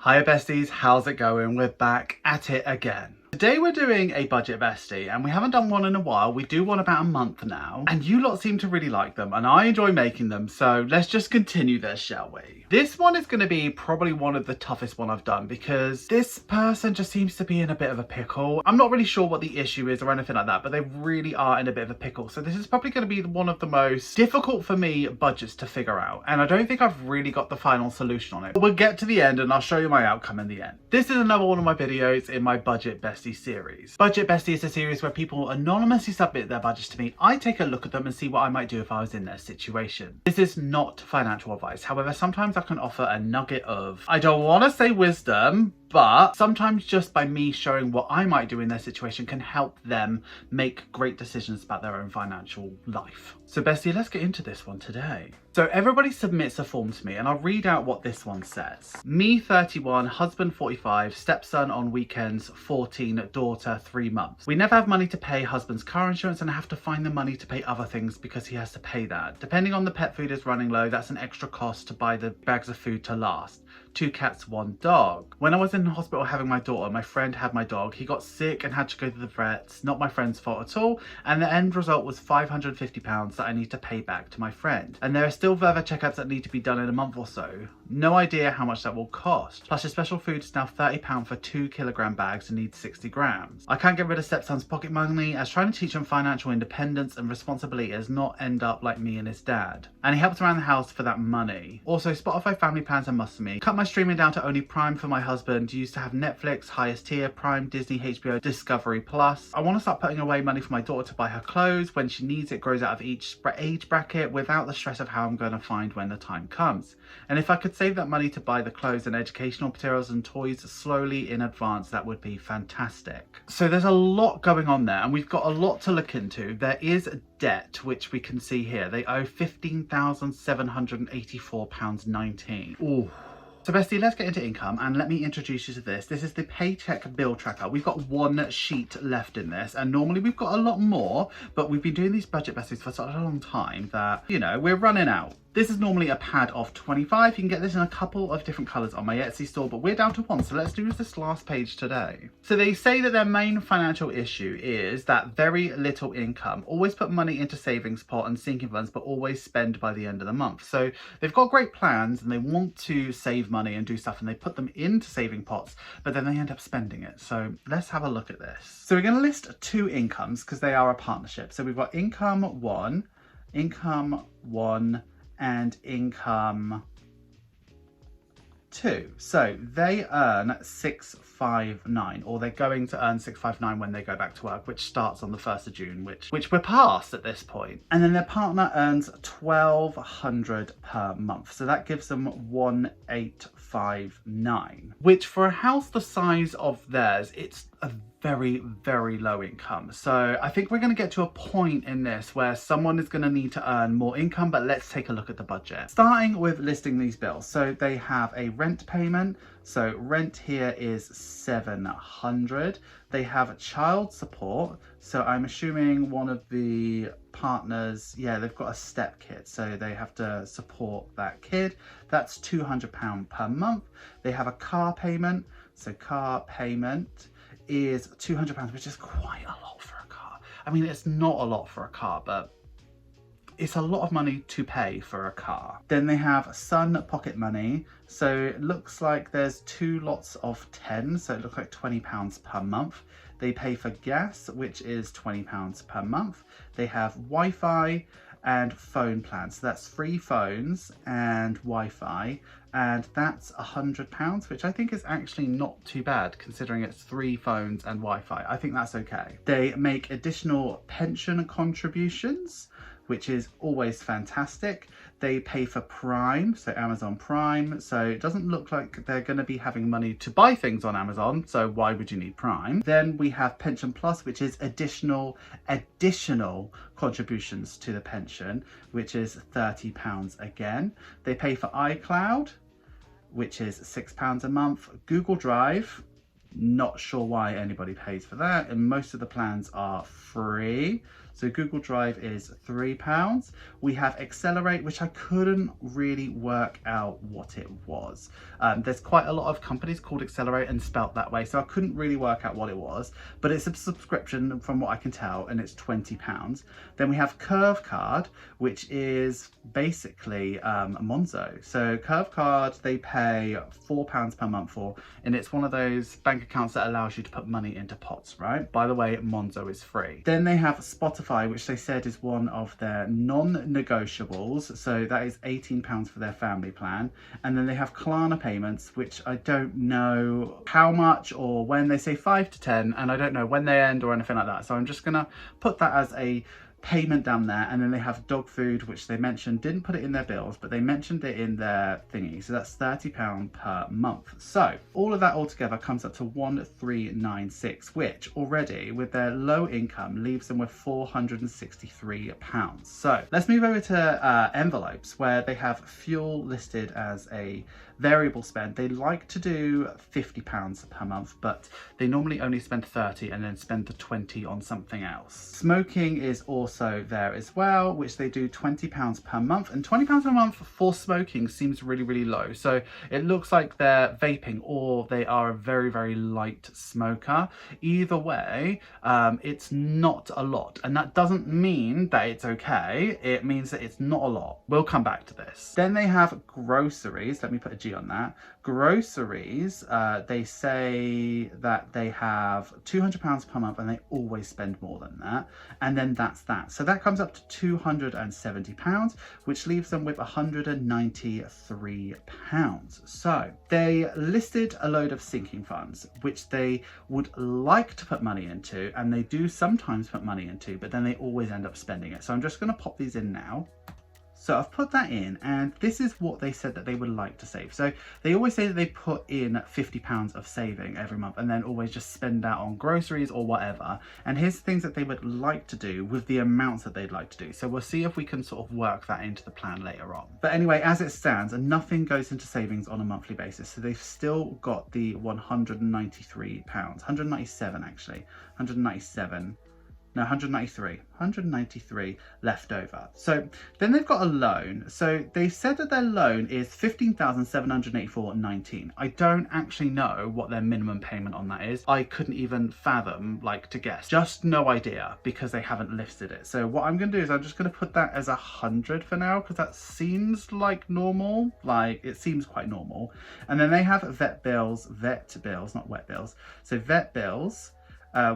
Hiya besties, how's it going? We're back at it again. Today we're doing a budget bestie and we haven't done one in a while. We do one about a month now and you lot seem to really like them and I enjoy making them, so let's just continue this, shall we? This one is going to be probably one of the toughest one I've done because this person just seems to be in a bit of a pickle. I'm not really sure what the issue is or anything like that, but they really are in a bit of a pickle. So this is probably going to be one of the most difficult for me budgets to figure out, and I don't think I've really got the final solution on it. We'll get to the end and I'll show you my outcome in the end. This is another one of my videos in my budget bestie series. Budget Bestie is a series where people anonymously submit their budgets to me. I take a look at them and see what I might do if I was in their situation. This is not financial advice. However, sometimes I can offer a nugget of, I don't want to say wisdom, but sometimes just by me showing what I might do in their situation can help them make great decisions about their own financial life. So bestie, let's get into this one today. So everybody submits a form to me and I'll read out what this one says. Me 31, husband 45, stepson on weekends 14, daughter 3 months. We never have money to pay husband's car insurance and I have to find the money to pay other things because he has to pay that. Depending on the pet food is running low, that's an extra cost to buy the bags of food to last. 2 cats, 1 dog. When I was in hospital having my daughter, my friend had my dog. He got sick and had to go to the vets. Not my friend's fault at all. And the end result was £550 that I need to pay back to my friend. And there are still further checkups that need to be done in a month or so. No idea how much that will cost. Plus, your special food is now £30 for 2 kilogram bags and needs 60 grams. I can't get rid of stepson's pocket money as trying to teach him financial independence and responsibility does not end up like me and his dad. And he helps around the house for that money. Also, Spotify family plans are must for me. Cut my streaming down to only Prime for my husband. Used to have Netflix, highest tier, Prime, Disney, HBO, Discovery Plus. I want to start putting away money for my daughter to buy her clothes when she needs it, grows out of each age bracket without the stress of how I'm going to find when the time comes. And if I could save that money to buy the clothes and educational materials and toys slowly in advance, that would be fantastic. So there's a lot going on there and we've got a lot to look into. There is debt, which we can see here. They owe £15,784.19. Ooh. So bestie, let's get into income and let me introduce you to this. This is the paycheck bill tracker. We've got 1 sheet left in this and normally we've got a lot more, but we've been doing these budget besties for such a long time that, you know, we're running out. This is normally a pad of 25. You can get this in a couple of different colours on my Etsy store, but we're down to 1. So let's do this last page today. So they say that their main financial issue is that very little income. Always put money into savings pot and sinking funds, but always spend by the end of the month. So they've got great plans and they want to save money and do stuff and they put them into saving pots, but then they end up spending it. So let's have a look at this. So we're going to list 2 incomes because they are a partnership. So we've got income 1, and income 2. So they earn 659, or they're going to earn 659 when they go back to work, which starts on the 1st of June, which we're past at this point. And then their partner earns 1,200 per month. So that gives them 1,859, which for a house the size of theirs, it's a very, very low income. So I think we're going to get to a point in this where someone is going to need to earn more income, but let's take a look at the budget. Starting with listing these bills. So they have a rent payment. So rent here is 700. They have child support. So I'm assuming one of the partners, yeah, they've got a step kid. So they have to support that kid. That's £200 per month. They have a car payment. So car payment is £200, which is quite a lot for a car. I mean, it's not a lot for a car, but it's a lot of money to pay for a car. Then they have son pocket money. So it looks like there's 2 lots of 10. So it looks like £20 per month. They pay for gas, which is £20 per month. They have Wi-Fi and phone plans. So that's 3 phones and Wi-Fi. And that's £100, which I think is actually not too bad considering it's 3 phones and Wi-Fi. I think that's okay. They make additional pension contributions, which is always fantastic. They pay for Prime, so Amazon Prime. So it doesn't look like they're going to be having money to buy things on Amazon. So why would you need Prime? Then we have Pension Plus, which is additional contributions to the pension, which is £30 again. They pay for iCloud, which is £6 a month. Google Drive, not sure why anybody pays for that. And most of the plans are free. So Google Drive is £3. We have Accelerate, which I couldn't really work out what it was. There's quite a lot of companies called Accelerate and spelt that way, so I couldn't really work out what it was, but it's a subscription from what I can tell, and it's £20. Then we have Curve Card, which is basically Monzo. So Curve Card, they pay £4 per month for, and it's one of those bank accounts that allows you to put money into pots, right? By the way, Monzo is free. Then they have Spotify, which they said is one of their non-negotiables. So that is £18 for their family plan. And then they have Klarna payments, which I don't know how much or when. They say 5 to 10, and I don't know when they end or anything like that. So I'm just gonna put that as a payment down there. And then they have dog food, which they mentioned, didn't put it in their bills, but they mentioned it in their thingy. So that's £30 per month. So all of that altogether comes up to 1396, which already with their low income leaves them with £463. So let's move over to envelopes, where they have fuel listed as a variable spend. They like to do £50 per month, but they normally only spend 30 and then spend the 20 on something else. Smoking is also there as well, which they do £20 per month, and £20 per month for smoking seems really, really low. So it looks like they're vaping or they are a very, very light smoker. Either way, it's not a lot, and that doesn't mean that it's okay. It means that it's not a lot. We'll come back to this. Then they have groceries. Let me put a G on that. Groceries, they say that they have £200 per month and they always spend more than that, and then that's that. So that comes up to £270, which leaves them with £193. So they listed a load of sinking funds, which they would like to put money into, and they do sometimes put money into, but then they always end up spending it. So I'm just going to pop these in now. So I've put that in, and this is what they said that they would like to save. So they always say that they put in £50 of saving every month and then always just spend that on groceries or whatever. And here's the things that they would like to do with the amounts that they'd like to do. So we'll see if we can sort of work that into the plan later on. But anyway, as it stands, nothing goes into savings on a monthly basis. So they've still got the £193, 197 actually, 197. No, 193 left over. So then they've got a loan. So they said that their loan is £15,784.19. I don't actually know what their minimum payment on that is. I couldn't even fathom, like, to guess. Just no idea, because they haven't listed it. So what I'm going to do is I'm just going to put that as 100 for now, because that seems like normal. Like, it seems quite normal. And then they have vet bills, not wet bills. So vet bills,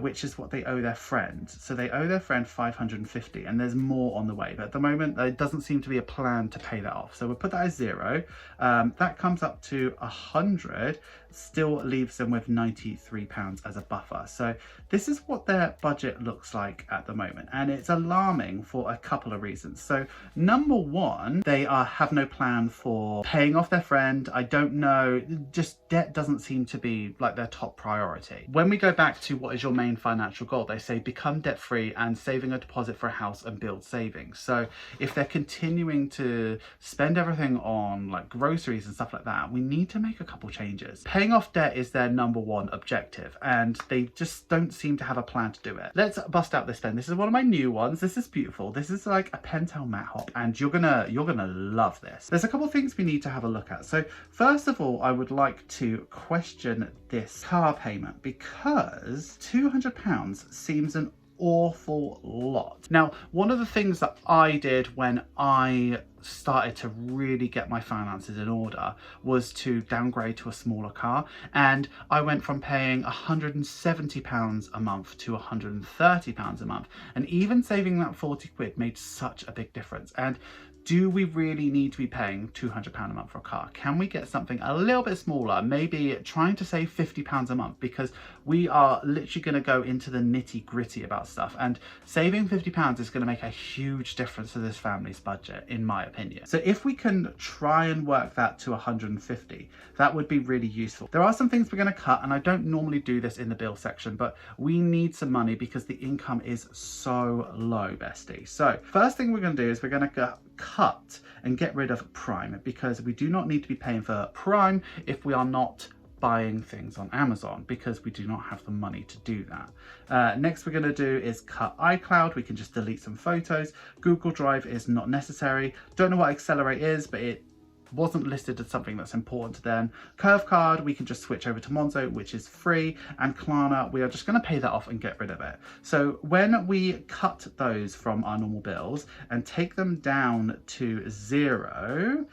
which is what they owe their friend. So they owe their friend $550, and there's more on the way. But at the moment, there doesn't seem to be a plan to pay that off. So we'll put that as 0. That comes up to 100, still leaves them with £93 as a buffer. So this is what their budget looks like at the moment. And it's alarming for a couple of reasons. So number one, they have no plan for paying off their friend. I don't know, just debt doesn't seem to be like their top priority. When we go back to what is your main financial goal, they say become debt free and saving a deposit for a house and build savings. So if they're continuing to spend everything on like groceries and stuff like that, we need to make a couple changes. Paying off debt is their number one objective, and they just don't seem to have a plan to do it. Let's bust out this pen. This is one of my new ones. This is beautiful. This is like a Pentel matte hop, and you're gonna love this. There's a couple of things we need to have a look at. So first of all, I would like to question this car payment, because £200 seems an awful lot. Now, one of the things that I did when I started to really get my finances in order was to downgrade to a smaller car, and I went from paying £170 a month to £130 a month, and even saving that 40 quid made such a big difference. And do we really need to be paying £200 a month for a car? Can we get something a little bit smaller, maybe trying to save £50 a month, because we are literally going to go into the nitty gritty about stuff, and saving £50 is going to make a huge difference to this family's budget, in my opinion. So if we can try and work that to 150, that would be really useful. There are some things we're going to cut, and I don't normally do this in the bill section, but we need some money because the income is so low, bestie. So first thing we're going to do is we're going to cut and get rid of Prime, because we do not need to be paying for Prime if we are not buying things on Amazon because we do not have the money to do that. Next we're going to do is cut iCloud. We can just delete some photos. Google Drive is not necessary. Don't know what Accelerate is, but it wasn't listed as something that's important to them. Curve Card, we can just switch over to Monzo, which is free, and Klarna, we are just going to pay that off and get rid of it. So when we cut those from our normal bills and take them down to zero,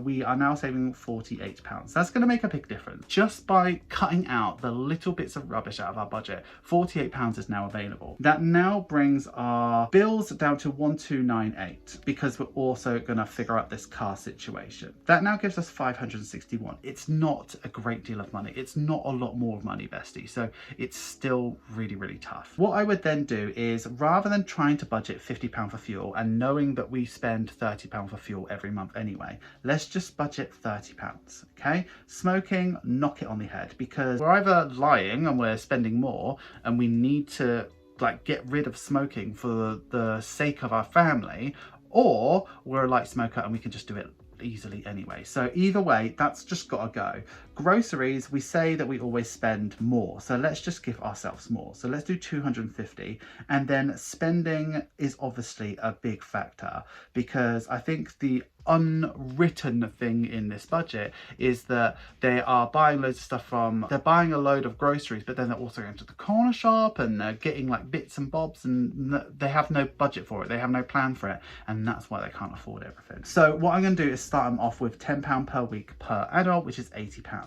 we are now saving £48. That's going to make a big difference. Just by cutting out the little bits of rubbish out of our budget, £48 is now available. That now brings our bills down to 1298 because we're also going to figure out this car situation. That now gives us 561. It's not a great deal of money. It's not a lot more money, Bestie. So it's still really, really tough. What I would then do is, rather than trying to budget £50 for fuel and knowing that we spend £30 for fuel every month anyway, let's just budget £30, okay? Smoking, knock it on the head, because we're either lying and we're spending more and we need to like get rid of smoking for the sake of our family, or we're a light smoker and we can just do it easily anyway. So either way, that's just gotta go. Groceries, we say that we always spend more, so let's just give ourselves more. So let's do 250, and then spending is obviously a big factor, because I think the unwritten thing in this budget is that they are buying loads of stuff from, they're buying a load of groceries, but then they're also going to the corner shop and they're getting like bits and bobs, and they have no budget for it, they have no plan for it, and that's why they can't afford everything. So what I'm going to do is start them off with £10 per week per adult, which is £80.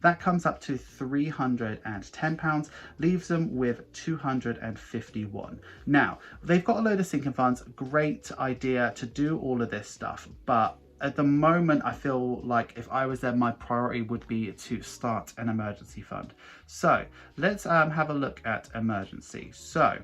That comes up to £310, leaves them with 251. Now, they've got a load of sinking funds, great idea to do all of this stuff, but at the moment, I feel like if I was there, my priority would be to start an emergency fund. So let's have a look at emergency. So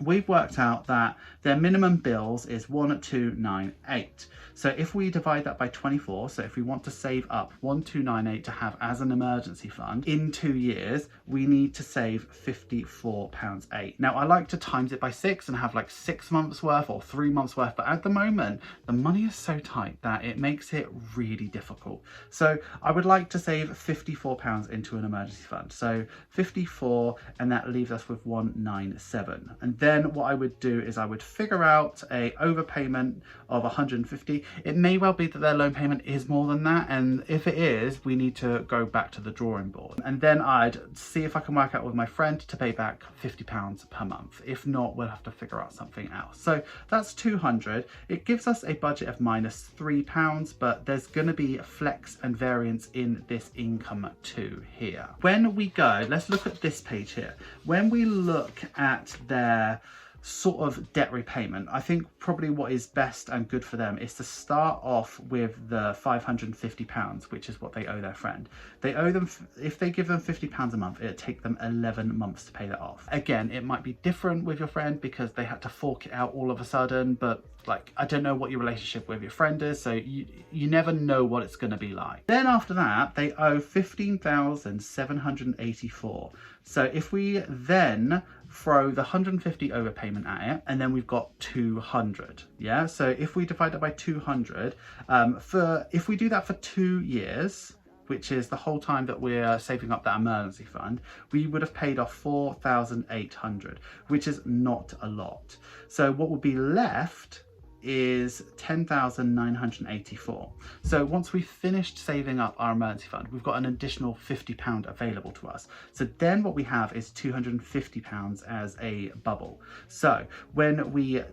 we've worked out that their minimum bills is 1298. So if we divide that by 24, so if we want to save up 1298 to have as an emergency fund in 2 years, we need to save £54.8. Now I like to times it by 6 and have like 6 months worth or 3 months worth, but at the moment the money is so tight that it makes it really difficult. So I would like to save £54 into an emergency fund. So 54, and that leaves us with 197. And then what I would do is I would figure out a overpayment of 150. It may well be that their loan payment is more than that, and if it is, we need to go back to the drawing board. And then I'd see if I can work out with my friend to pay back £50 per month. If not, we'll have to figure out something else. So that's 200. It gives us a budget of minus £3, but there's going to be flex and variance in this income too here. When we go, let's look at this page here. When we look at their sort of debt repayment, I think probably what is best and good for them is to start off with the £550, which is what they owe their friend. They owe them, if they give them £50 a month, it'll take them 11 months to pay that off. Again, it might be different with your friend because they had to fork it out all of a sudden, but like, I don't know what your relationship with your friend is, so you never know what it's going to be like. Then after that, they owe £15,784. So if we then throw the 150 overpayment at it, and then we've got 200. Yeah, so if we divide that by 200, if we do that for 2 years, which is the whole time that we're saving up that emergency fund, we would have paid off 4,800, which is not a lot. So what would be left is 10,984. So once we've finished saving up our emergency fund, we've got an additional £50 available to us. So then what we have is £250 as a bubble. So when we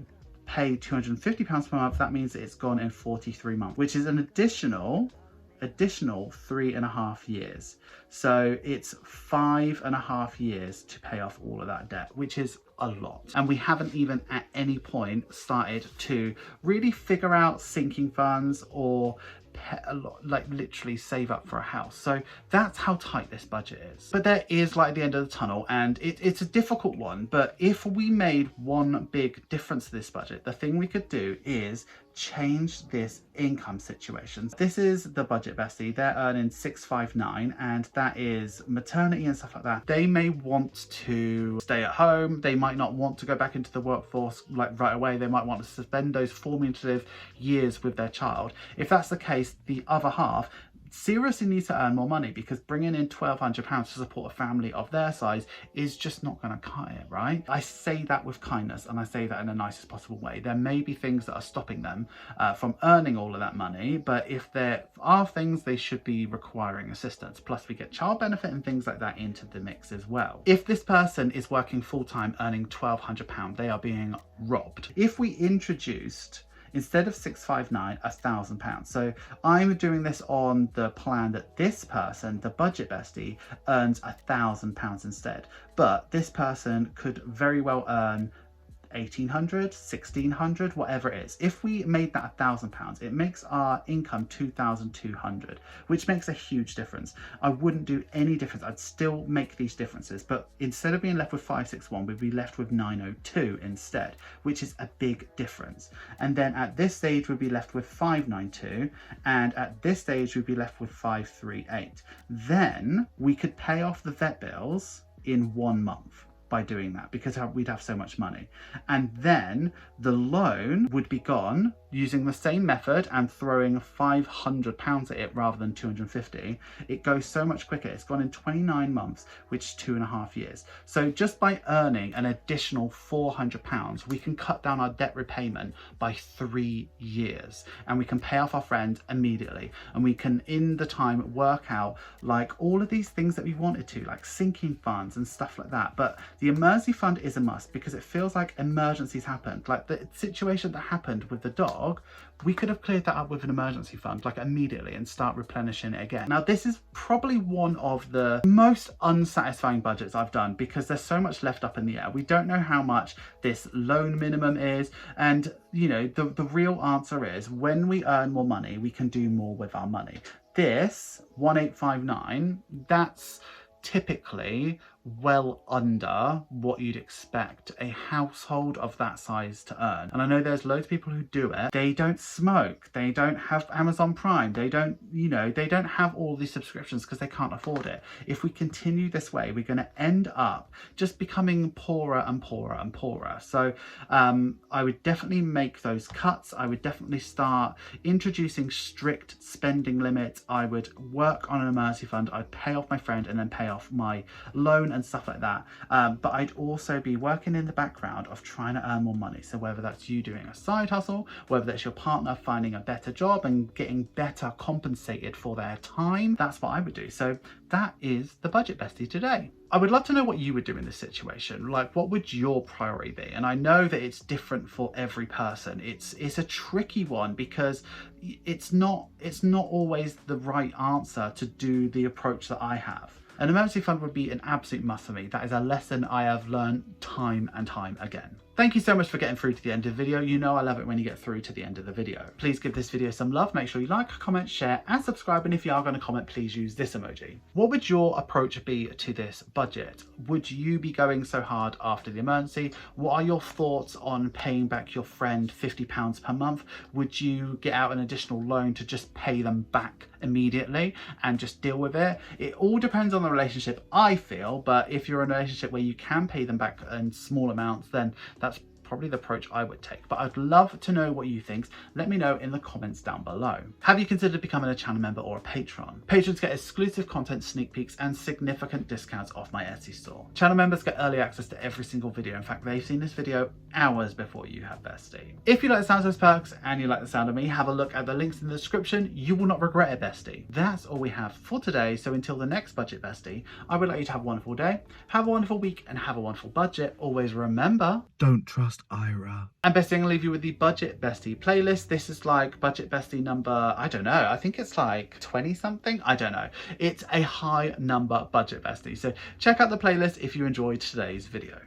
pay £250 per month, that means that it's gone in 43 months, which is an additional 3.5 years. So it's 5.5 years to pay off all of that debt, which is a lot. And we haven't even at any point started to really figure out sinking funds or like literally save up for a house. So that's how tight this budget is. But there is light at the end of the tunnel, and it's a difficult one, but if we made one big difference to this budget, the thing we could do is change this income situation. This is the budget Bestie. They're earning 659, and that is maternity and stuff like that. They may want to stay at home. They might not want to go back into the workforce like right away. They might want to spend those formative years with their child. If that's the case, the other half, seriously need to earn more money, because bringing in £1,200 to support a family of their size is just not going to cut it, right? I say that with kindness, and I say that in the nicest possible way. There may be things that are stopping them from earning all of that money, but if there are things, they should be requiring assistance. Plus we get child benefit and things like that into the mix as well. If this person is working full-time earning £1,200, they are being robbed. If we introduced, instead of 659, £1,000. So I'm doing this on the plan that this person, the budget bestie, earns £1,000 instead. But this person could very well earn 1,800, 1,600, whatever it is. If we made that £1,000, it makes our income 2,200, which makes a huge difference. I wouldn't do any difference. I'd still make these differences, but instead of being left with 561, we'd be left with 902 instead, which is a big difference. And then at this stage, we'd be left with 592, and at this stage, we'd be left with 538. Then we could pay off the vet bills in 1 month by doing that, because we'd have so much money. And then the loan would be gone using the same method and throwing £500 at it rather than 250. It goes so much quicker. It's gone in 29 months, which is 2.5 years. So just by earning an additional £400, we can cut down our debt repayment by 3 years, and we can pay off our friend immediately. And we can, in the time, work out like all of these things that we wanted to, like sinking funds and stuff like that. But the emergency fund is a must, because it feels like emergencies happened. Like the situation that happened with the dog, we could have cleared that up with an emergency fund, like immediately, and start replenishing it again. Now, this is probably one of the most unsatisfying budgets I've done, because there's so much left up in the air. We don't know how much this loan minimum is. And, you know, the real answer is when we earn more money, we can do more with our money. This 1859, that's typically well under what you'd expect a household of that size to earn. And I know there's loads of people who do it. They don't smoke, they don't have Amazon Prime, they don't, you know, they don't have all these subscriptions because they can't afford it. If we continue this way, we're going to end up just becoming poorer and poorer and poorer. So I would definitely make those cuts. I would definitely start introducing strict spending limits. I would work on an emergency fund. I'd pay off my friend and then pay off my loan and stuff like that. But I'd also be working in the background of trying to earn more money. So whether that's you doing a side hustle, whether that's your partner finding a better job and getting better compensated for their time, that's what I would do. So that is the Budget Bestie today. I would love to know what you would do in this situation. Like, what would your priority be? And I know that it's different for every person. It's a tricky one, because it's not always the right answer to do the approach that I have. An emergency fund would be an absolute must for me. That is a lesson I have learned time and time again. Thank you so much for getting through to the end of the video. You know I love it when you get through to the end of the video. Please give this video some love. Make sure you like, comment, share and subscribe. And if you are going to comment, please use this emoji. What would your approach be to this budget? Would you be going so hard after the emergency? What are your thoughts on paying back your friend £50 per month? Would you get out an additional loan to just pay them back immediately and just deal with it? It all depends on the relationship, I feel, but if you're in a relationship where you can pay them back in small amounts, then that's probably the approach I would take. But I'd love to know what you think. Let me know in the comments down below. Have you considered becoming a channel member or a patron? Patrons get exclusive content, sneak peeks and significant discounts off my Etsy store. Channel members get early access to every single video. In fact, they've seen this video hours before you have, Bestie. If you like the sound of those perks and you like the sound of me, have a look at the links in the description. You will not regret it, Bestie. That's all we have for today. So until the next Budget Bestie, I would like you to have a wonderful day, have a wonderful week and have a wonderful budget. Always remember, don't trust Ira. And Bestie, I'm gonna leave you with the Budget Bestie playlist. This is like Budget Bestie number, I don't know, I think it's like 20 something, I don't know. It's a high number Budget Bestie. So check out the playlist if you enjoyed today's video.